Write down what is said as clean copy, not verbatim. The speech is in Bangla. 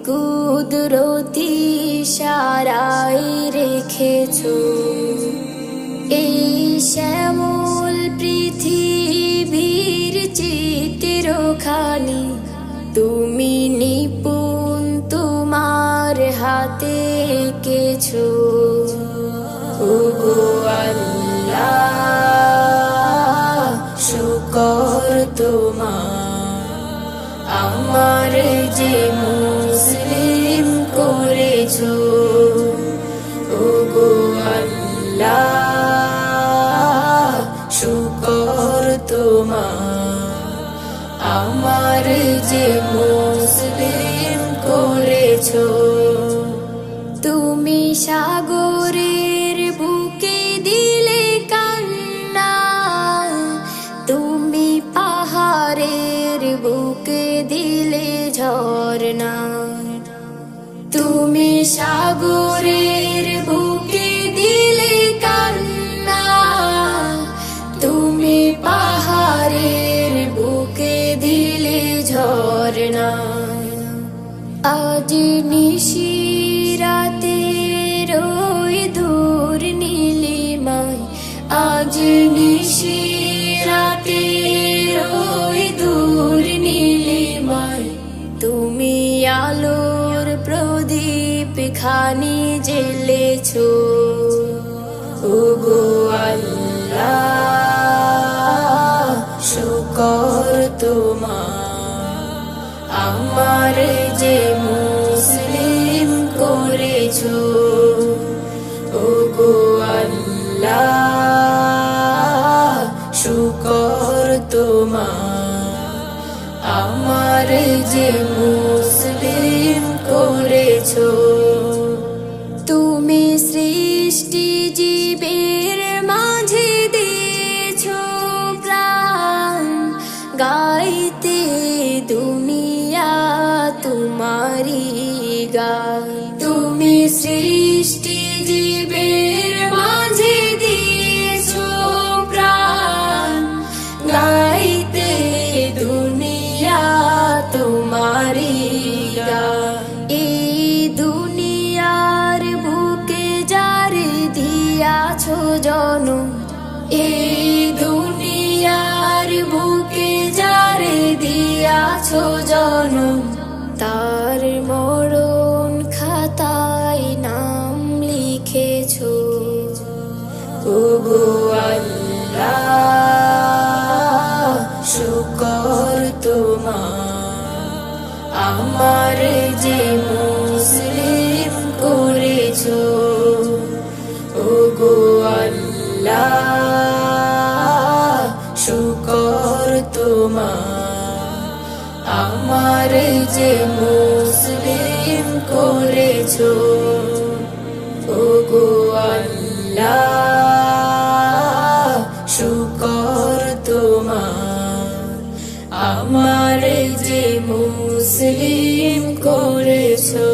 কুদরতি সারাই রেখেছো এই শ্যামল পৃথিবীর চিত্রখানি। তুমি নিপুণ তোমার হাতে এঁকেছো। ওগো আল্লাহ শুকর তোমার, আমার যে মুসলিম করেছো। ওগো আল্লাহ শুকর তোমার, আমার যে মুসলিম করেছো। তুমি সাগরের বুকে দিলে কান্না, তুমি পাহাড়ের বুকে দিলে ঝরনা। তুমি সাগরের বুকে দিলে কান্না, তুমি পাহাড়ের বুকে দিলে ঝরনা। আজ নিশিরাতে রই দূর নীলিমায়, আজ নিশিরাতে রই দূর নীলিমায়। তুমি আলোর প্রদীপ খানি জ্বেলেছো। ওগো আল্লাহ শুকর তোমার, আমার যে মুসলিম করেছো। ওগো আল্লাহ শুকর তোমার, আমার যে মুসলিম করেছো। তুমি সৃষ্টি জীবের মাঝে দিয়েছো প্রাণ, গাইতে দুনিয়া তোমারি গান। তুমি সৃষ্টি জীবের মাঝে দিয়েছো প্রাণ, গাইতে দুনিয়া তোমারি গান। এই দুনিয়ার বুকে যারে দিয়াছো জনম, এই দুনিয়ার বুকে যারে দিয়াছো জনম, তার মরণ খাতায় নাম লিখেছো। ওগো আল্লাহ শুকর তোমার, আমার যে মুসলিম করেছো। ওগো আল্লাহ শুকর তোমার, আমার যে মুসলিম করেছো। ওগো আল্লাহ শুকর তোমার, আমার যে মুসলিম করেছো।